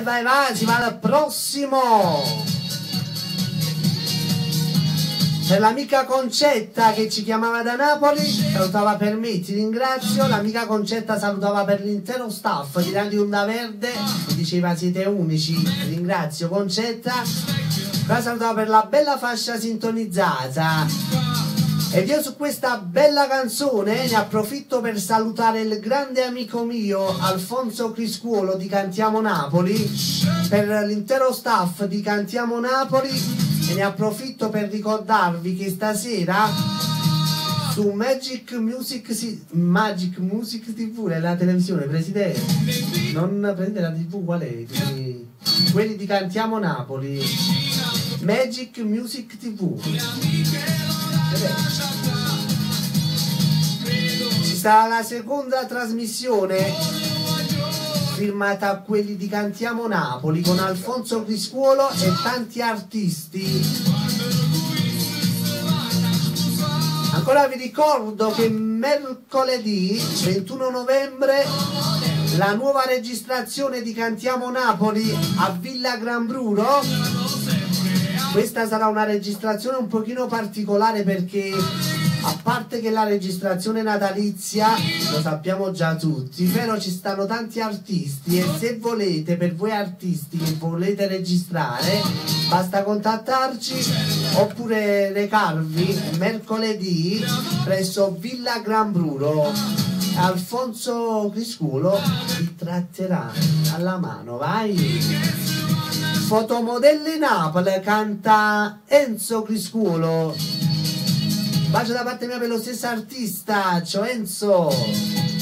vai, si va al prossimo. Per l'amica Concetta che ci chiamava da Napoli, salutava per me, ti ringrazio. L'amica Concetta salutava per l'intero staff di Radio Onda Verde, mi diceva siete unici, ti ringrazio Concetta. Qua salutava per la bella fascia sintonizzata. Ed io su questa bella canzone ne approfitto per salutare il grande amico mio Alfonso Criscuolo di Cantiamo Napoli, per l'intero staff di Cantiamo Napoli. E ne approfitto per ricordarvi che stasera su Magic Music TV, è la televisione, presidente, non prendete la TV, qual è? Quelli di Cantiamo Napoli, Magic Music TV. Ci sarà la seconda trasmissione firmata a quelli di Cantiamo Napoli con Alfonso Criscuolo e tanti artisti. Ancora vi ricordo che mercoledì 21 novembre la nuova registrazione di Cantiamo Napoli a Villa Gran Bruro. Questa sarà una registrazione un pochino particolare perché, a parte che la registrazione natalizia lo sappiamo già tutti, però ci stanno tanti artisti e se volete, per voi artisti che volete registrare, basta contattarci oppure recarvi mercoledì presso Villa Gran Bruro. Alfonso Criscuolo vi tratterà alla mano, vai! Fotomodelle Napoli, canta Enzo Criscuolo. Bacio da parte mia per lo stesso artista, ciao Enzo.